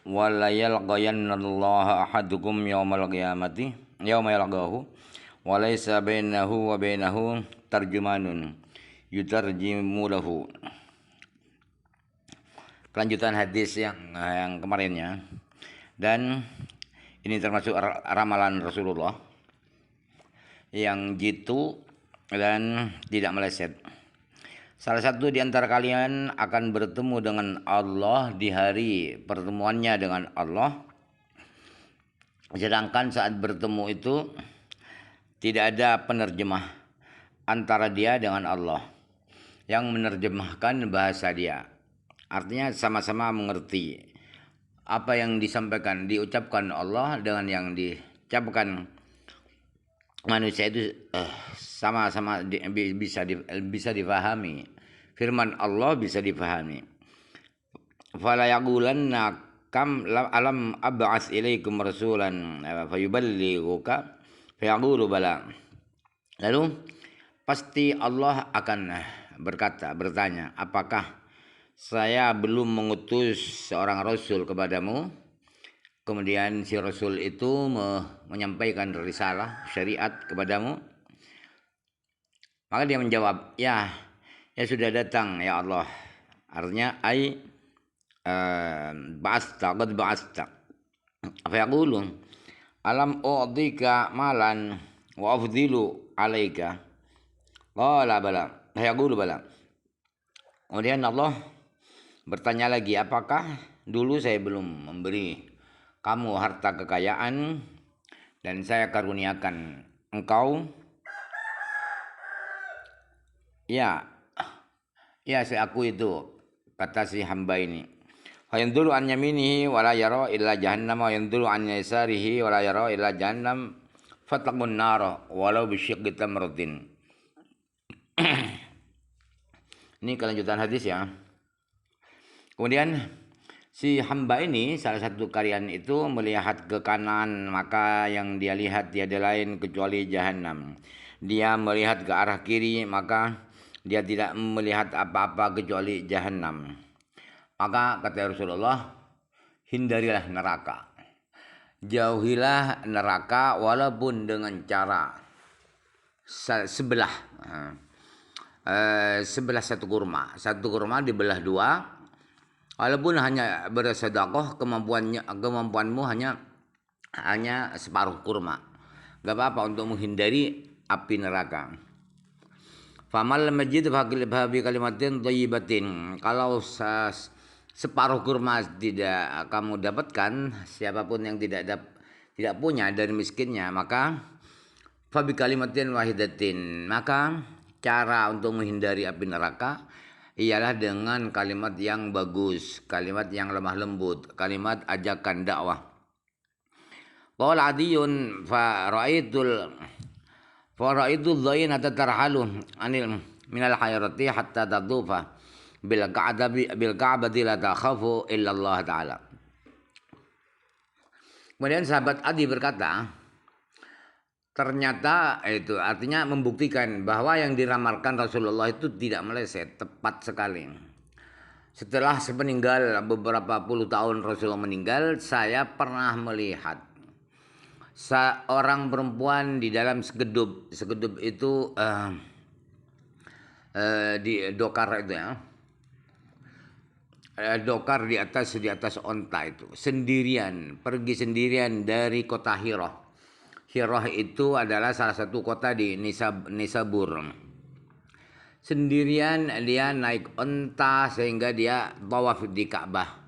wala yalqayannallaha ahadukum yaumal qiyamati yauma yalqahu wa laysa bainahu wa bainahu tarjumanun yutarjimu lahu. Kelanjutan hadis yang kemarinnya, dan ini termasuk ramalan Rasulullah yang jitu dan tidak meleset. Salah satu di antara kalian akan bertemu dengan Allah di hari pertemuannya dengan Allah. Sedangkan saat bertemu itu tidak ada penerjemah antara dia dengan Allah yang menerjemahkan bahasa dia. Artinya sama-sama mengerti apa yang diucapkan Allah dengan yang diucapkan manusia itu sama-sama bisa difahami. Firman Allah bisa difahami. Fala yaqulanna kam alam ab'ats ilaikum rasulan fayuballighuka fayaqulu bala. Lalu pasti Allah akan bertanya, apakah saya belum mengutus seorang rasul kepadamu? Kemudian si rasul itu menyampaikan risalah syariat kepadamu. Maka dia menjawab, ya sudah datang ya Allah. Artinya ba'asta qad ba'asta. Fa yaqulu alam u'dika malan wa afdilu alaika. Qala bala. Fa yaqulu bala. Kemudian Allah bertanya lagi, apakah dulu saya belum memberi kamu harta kekayaan dan saya karuniakan engkau? Ya, saya akui itu, kata si hamba ini. Fa yanzuru an yaminihi wa la yara illa jahannam wa yanzuru an yasarihi wa la yara illa jahannam fattaqun nar walau bisyiqqi tamratin. Ini kelanjutan hadis ya. Kemudian si hamba ini, salah satu karyan itu, melihat ke kanan, maka yang dia lihat tiada lain kecuali jahannam. Dia melihat ke arah kiri, maka dia tidak melihat apa-apa kecuali jahannam. Maka kata Rasulullah, hindarilah neraka. Jauhilah neraka walaupun dengan cara sebelah satu kurma. Satu kurma dibelah dua. Walaupun hanya bersedekah, kemampuanmu hanya separuh kurma. Gak apa-apa untuk menghindari api neraka. Famal majid bi kalimatin thayyibatin. Kalau separuh kurma tidak kamu dapatkan, siapapun yang tidak punya dari miskinnya, maka fa bi kalimatin wahidatin. Maka cara untuk menghindari api neraka ialah dengan kalimat yang bagus, kalimat yang lemah lembut, kalimat ajakan dakwah. Qala adiyun fa ra'aitul dhaina tatarhalu anil minal hayrati hatta tadufa bil ka'bati la takhafu illa Allah taala. Kemudian sahabat Adi berkata, ternyata itu artinya membuktikan bahwa yang diramalkan Rasulullah itu tidak meleset, tepat sekali. Setelah sepeninggal beberapa puluh tahun Rasulullah meninggal, saya pernah melihat seorang perempuan di dalam segedup itu di dokar itu ya, dokar di atas onta itu, pergi sendirian dari kota Hirah. Hirah itu adalah salah satu kota di Nisabur. Sendirian dia naik onta sehingga dia tawaf di Ka'bah.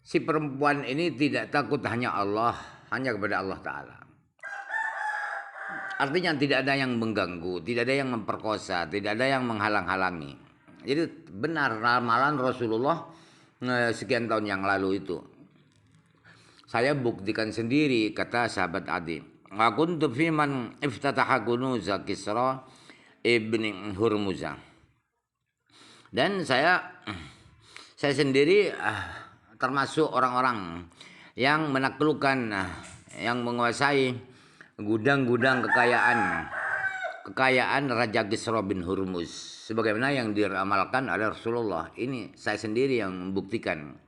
Si perempuan ini tidak takut hanya kepada Allah Ta'ala. Artinya tidak ada yang mengganggu, tidak ada yang memperkosa, tidak ada yang menghalang-halangi. Jadi benar ramalan Rasulullah sekian tahun yang lalu itu. Saya buktikan sendiri, kata sahabat Adi. Kuntu fi man iftataha kunuza Kisra ibni Hurmuza. Dan saya sendiri termasuk orang-orang yang menaklukkan, yang menguasai gudang-gudang kekayaan Raja Kisra bin Hurmuz, sebagaimana yang diramalkan oleh Rasulullah. Ini saya sendiri yang membuktikan.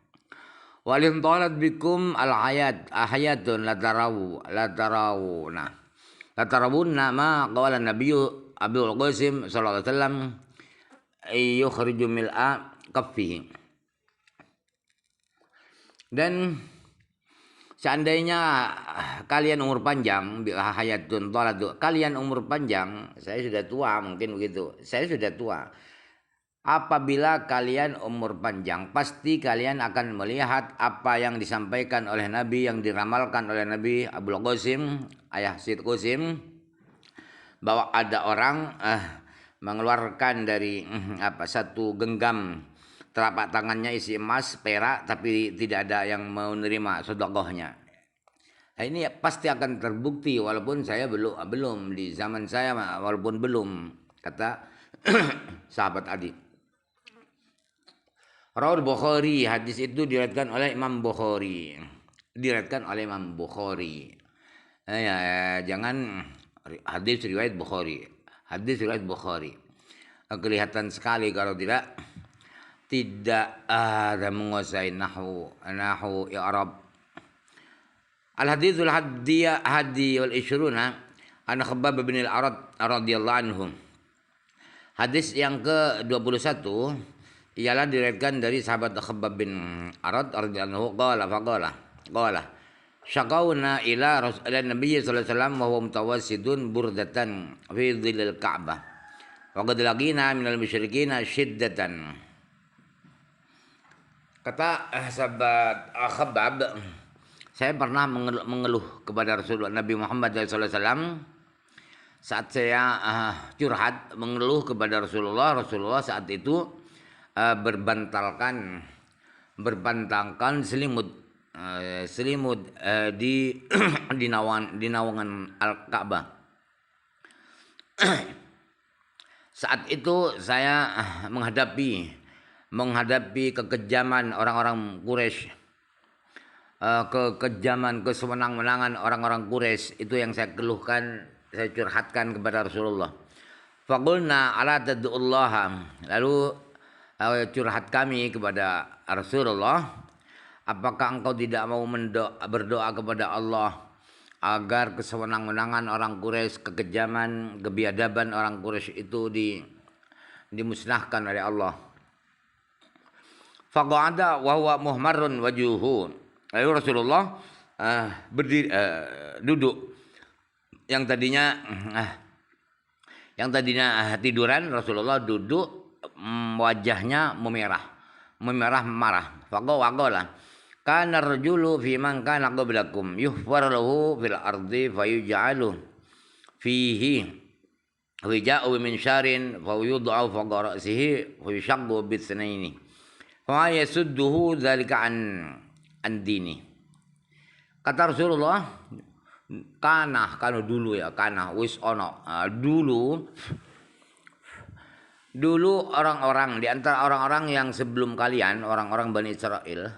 Walin talat bikum hayatun latarawunna ma qala nabiyyu Abdul Qasim sallallahu alaihi wasallam yukhriju mil'a kaffihi. Dan seandainya kalian umur panjang, hayatun talat, kalian umur panjang, saya sudah tua mungkin begitu. Saya sudah tua. Apabila kalian umur panjang, pasti kalian akan melihat apa yang disampaikan oleh Nabi, yang diramalkan oleh Nabi Abdul Qasim, ayah Syed Qasim, bahwa ada orang mengeluarkan dari satu genggam telapak tangannya isi emas, perak, tapi tidak ada yang mau menerima sedekahnya. Nah, ini pasti akan terbukti walaupun saya belum di zaman saya, walaupun belum, kata sahabat Adi. Rawal Bukhari, hadis itu diriwayatkan oleh Imam Bukhari. Jangan hadis riwayat Bukhari. Kelihatan sekali kalau tidak ada menguasai nahwu i'rab. Al-hadithul hadi wal ishruna an Khabbab bin al-Arad radhiyallahu anhu. Hadis yang ke-21 ialah diriwayatkan dari sahabat Khabbab bin Arad radhiyallahu anhu qala syaqauna ila Nabi sallallahu alaihi wasallam wa huwa mutawassidun burdatan fi dhillil Ka'bah wa qad laqina minal musyrikina shiddatan. Kata sahabat Khabbab, saya pernah mengeluh kepada Rasulullah Nabi Muhammad sallallahu alaihi wasallam saat saya curhat mengeluh kepada Rasulullah saat itu berbantangkan selimut di naungan Al-Ka'bah. Saat itu saya menghadapi kekejaman orang-orang Quraisy, kesewenang-wenangan orang-orang Quraisy, itu yang saya keluhkan, saya curhatkan kepada Rasulullah. Faqulna ala tad'ullaha, lalu curhat kami kepada Rasulullah, apakah engkau tidak mau berdoa kepada Allah agar kesewenang-wenangan orang Quraisy, kekejaman, kebiadaban orang Quraisy itu dimusnahkan oleh Allah. Faqa'ada wa huwa muhmarrun wajuhu. Lalu Rasulullah berdiri, duduk. Yang tadinya tiduran, Rasulullah duduk, wajahnya memerah marah. Faqala kana ar-rajulu fi man kana qablakum yuhfar lahu fil ardi fayuj'alu fihi wija'u min syarin fayud'au fawqa ra'sihi fayushaqqu bitsnaini fa yasudduhu dzalika an dini. Kata Rasulullah, kana dulu ya, wis ono. Dulu orang-orang di antara orang-orang yang sebelum kalian, orang-orang Bani Israel,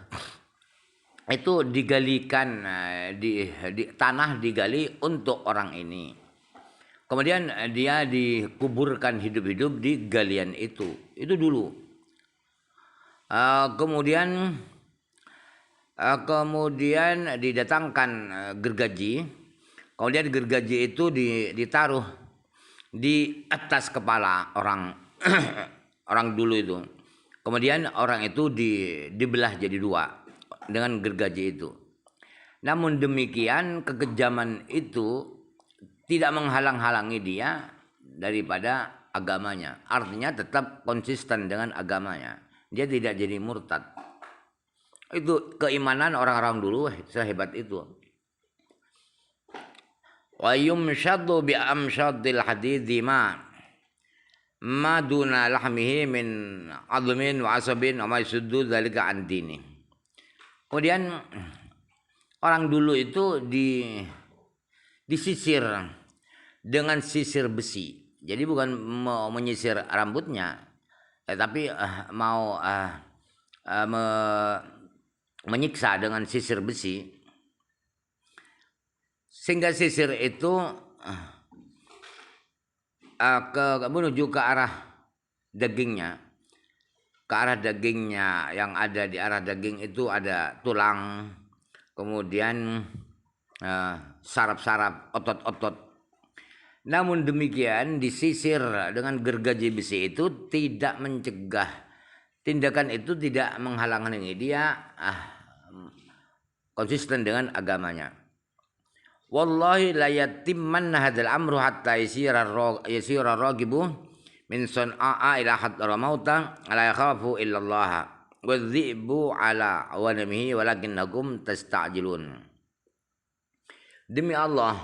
itu digalikan, di tanah digali untuk orang ini. Kemudian dia dikuburkan hidup-hidup di galian itu. Itu dulu. Kemudian didatangkan gergaji. Kemudian gergaji itu ditaruh di atas kepala orang dulu itu. Kemudian orang itu dibelah jadi dua dengan gergaji itu. Namun demikian kekejaman itu tidak menghalang-halangi dia daripada agamanya. Artinya tetap konsisten dengan agamanya. Dia tidak jadi murtad. Itu keimanan orang-orang dulu sehebat itu. Wa yumshadu bi amshadil hadidi ma duna lahmihi min admin wa asabin wa ma yasuddu dzalika an dini. Kemudian orang dulu itu disisir dengan sisir besi. Jadi bukan mau menyisir rambutnya, tapi mau menyiksa dengan sisir besi. Sehingga sisir itu menuju ke arah dagingnya. ke arah dagingnya, yang ada di arah daging itu ada tulang, kemudian saraf-saraf, otot-otot. Namun demikian disisir dengan gergaji besi itu tidak mencegah. Tindakan itu tidak menghalang-halangi dia konsisten dengan agamanya. Wallahi la yatimmanna hadzal amru hatta yasira ragibu min sun'a ila hadramauta la yakhafu illa Allah wa dhi'bu ala awanamihi walakinnakum tasta'jilun. Demi Allah,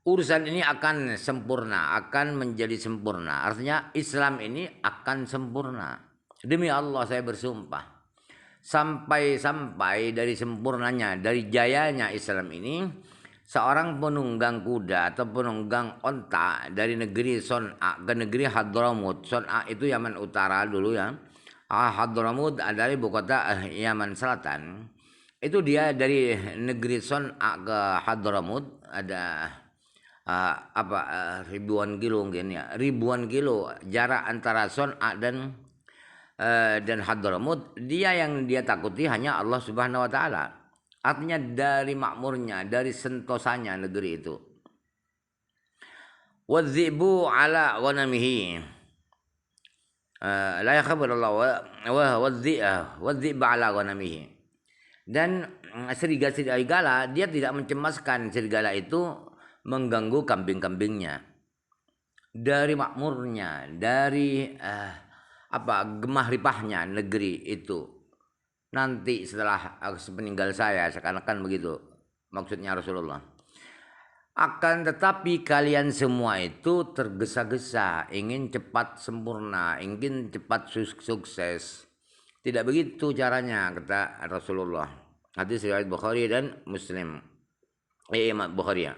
urusan ini akan sempurna, akan menjadi sempurna. Artinya Islam ini akan sempurna. Demi Allah saya bersumpah. Sampai dari sempurnanya, dari jayanya Islam ini, seorang penunggang kuda atau penunggang onta dari negeri Son'a ke negeri Hadramut. Son'a itu Yaman Utara dulu ya. Hadramut adalah ibu kota Yaman Selatan. Itu dia dari negeri Son'a ke Hadramut ada ribuan kilo mungkin ya, ribuan kilo jarak antara Son'a dan Hadramut. Yang dia takuti hanya Allah Subhanahu wa taala. Artinya dari makmurnya, dari sentosanya negeri itu. Wadzibu ala ghanamihi. La yakhabar Allah wadziba ala ghanamihi. Dan serigala dia tidak mencemaskan serigala itu mengganggu kambing-kambingnya. Dari makmurnya, dari gemah ripahnya negeri itu. Nanti setelah peninggal saya, seakan-akan begitu maksudnya Rasulullah. Akan tetapi kalian semua itu tergesa-gesa, ingin cepat sempurna, ingin cepat sukses. Tidak begitu caranya, kata Rasulullah. Hadis riwayat Bukhari dan Muslim. Bukhari ya.